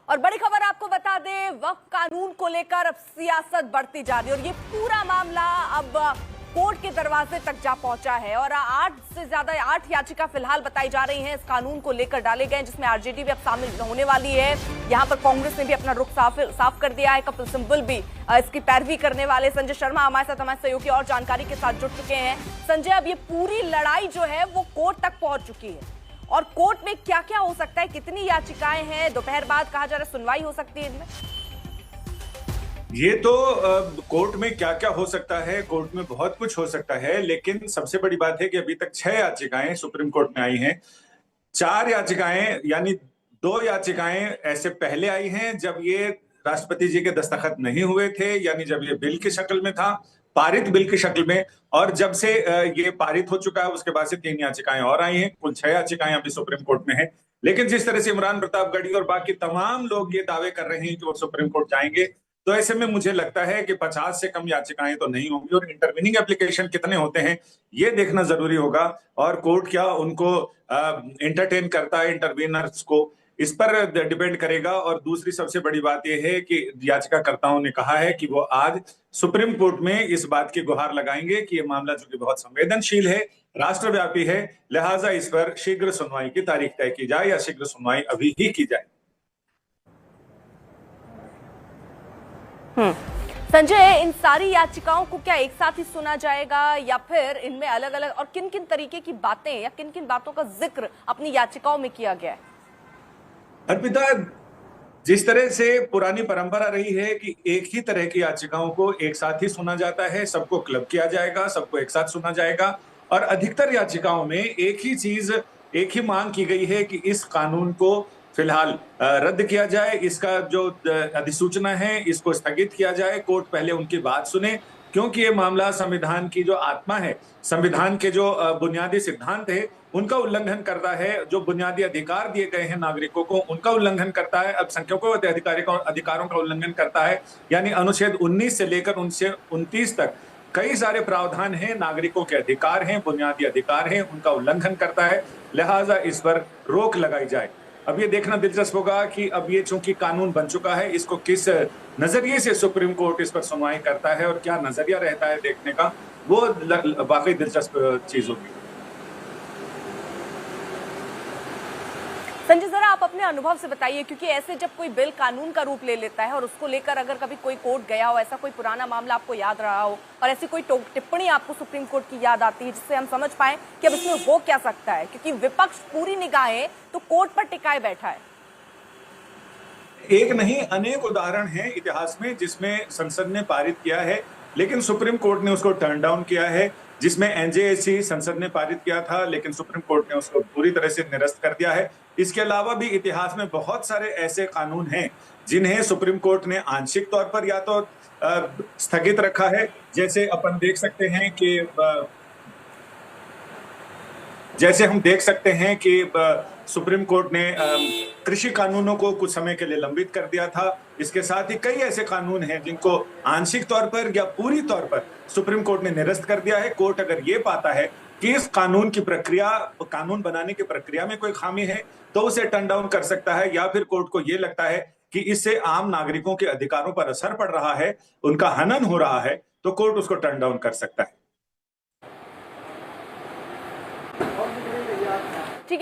और बड़ी खबर आपको बता दें, वक्फ कानून को लेकर अब सियासत बढ़ती जा रही है और ये पूरा मामला अब कोर्ट के दरवाजे तक जा पहुंचा है और 8 याचिका फिलहाल बताई जा रही हैं इस कानून को लेकर डाले गए, जिसमें आरजेडी भी अब शामिल होने वाली है। यहां पर कांग्रेस ने भी अपना रुख साफ कर दिया है। कपिल सिब्बल भी इसकी पैरवी करने वाले। संजय शर्मा हमारे सहयोगी और जानकारी के साथ जुड़ चुके हैं। संजय, अब ये पूरी लड़ाई जो है वो कोर्ट तक पहुंच चुकी है और कोर्ट में क्या क्या हो सकता है, कितनी याचिकाएं हैं, दोपहर बाद कहा जा रहा है सुनवाई हो सकती है इनमें। ये तो कोर्ट में क्या क्या हो सकता है, कोर्ट में बहुत कुछ हो सकता है, लेकिन सबसे बड़ी बात है कि अभी तक 6 याचिकाएं सुप्रीम कोर्ट में आई हैं। 4 याचिकाएं यानी 2 याचिकाएं ऐसे पहले आई हैं जब ये राष्ट्रपति जी के दस्तखत नहीं हुए थे, यानी जब ये बिल की शक्ल में था, पारित बिल की शक्ल में, और जब से ये पारित हो चुका है उसके बाद से 3 याचिकाएं और आई हैं। कुल 6 याचिकाएं अभी सुप्रीम कोर्ट में है। लेकिन जिस तरह से इमरान प्रतापगढ़ी और बाकी तमाम लोग ये दावे कर रहे हैं कि वो सुप्रीम कोर्ट जाएंगे, तो ऐसे में मुझे लगता है कि 50 से कम याचिकाएं तो नहीं होंगी और इंटरवीनिंग एप्लीकेशन कितने होते हैं ये देखना जरूरी होगा और कोर्ट क्या उनको एंटरटेन करता है, इंटरवीनर्स को, इस पर डिपेंड करेगा। और दूसरी सबसे बड़ी बात यह है कि याचिकाकर्ताओं ने कहा है कि वो आज सुप्रीम कोर्ट में इस बात की गुहार लगाएंगे कि ये मामला जो कि बहुत संवेदनशील है, राष्ट्रव्यापी है, लिहाजा इस पर शीघ्र सुनवाई की तारीख तय की जाए या शीघ्र सुनवाई अभी ही की जाए। संजय, इन सारी याचिकाओं को क्या एक साथ ही सुना जाएगा या फिर इनमें अलग अलग, और किन किन तरीके की बातें या किन किन बातों का जिक्र अपनी याचिकाओं में किया गया है? अर्पिता, जिस तरह से पुरानी परंपरा रही है कि एक ही तरह की याचिकाओं को एक साथ ही सुना जाता है, सबको क्लब किया जाएगा, सबको एक साथ सुना जाएगा, और अधिकतर याचिकाओं में एक ही चीज, एक ही मांग की गई है कि इस कानून को फिलहाल रद्द किया जाए, इसका जो अधिसूचना है इसको स्थगित किया जाए, कोर्ट पहले उनकी बात सुने, क्योंकि ये मामला संविधान की जो आत्मा है, संविधान के जो बुनियादी सिद्धांत है उनका उल्लंघन करता है, जो बुनियादी अधिकार दिए गए हैं नागरिकों को उनका उल्लंघन करता है, अल्पसंख्यकों के अधिकारों का उल्लंघन करता है। यानी अनुच्छेद 19 से लेकर 29 तक कई सारे प्रावधान हैं, नागरिकों के अधिकार हैं, बुनियादी अधिकार हैं, उनका उल्लंघन करता है, लिहाजा इस पर रोक लगाई जाए। अब ये देखना दिलचस्प होगा कि अब ये चूंकि कानून बन चुका है, इसको किस नजरिए से सुप्रीम कोर्ट इस पर सुनवाई करता है और क्या नजरिया रहता है देखने का, वो वाकई दिलचस्प चीज होगी। संजय, जरा आप अपने अनुभव से बताइए, क्योंकि ऐसे जब कोई बिल कानून का रूप ले लेता है और उसको लेकर अगर कभी कोई कोर्ट गया हो, ऐसा कोई पुराना मामला आपको याद रहा हो और ऐसी कोई टिप्पणी आपको सुप्रीम कोर्ट की याद आती है जिससे हम समझ पाए कि अब इसमें हो क्या सकता है, क्योंकि विपक्ष पूरी निगाहें तो कोर्ट पर टिकाए बैठा है। एक नहीं, अनेक उदाहरण हैं इतिहास में जिसमें संसद ने पारित किया है लेकिन सुप्रीम कोर्ट ने उसको टर्न डाउन किया है, जिसमें एनजेएसी संसद ने पारित किया था लेकिन सुप्रीम कोर्ट ने उसको पूरी तरह से निरस्त कर दिया है। इसके अलावा भी इतिहास में बहुत सारे ऐसे कानून हैं जिन्हें सुप्रीम कोर्ट ने आंशिक तौर पर या तो स्थगित रखा है, जैसे अपन देख सकते हैं कि हम देख सकते हैं कि सुप्रीम कोर्ट ने कृषि कानूनों को कुछ समय के लिए लंबित कर दिया था। इसके साथ ही कई ऐसे कानून हैं जिनको आंशिक तौर पर या पूरी तौर पर सुप्रीम कोर्ट ने निरस्त कर दिया है। कोर्ट अगर ये पाता है कि इस कानून की प्रक्रिया, कानून बनाने की प्रक्रिया में कोई खामी है तो उसे टर्न डाउन कर सकता है, या फिर कोर्ट को ये लगता है कि इससे आम नागरिकों के अधिकारों पर असर पड़ रहा है, उनका हनन हो रहा है, तो कोर्ट उसको टर्न डाउन कर सकता है।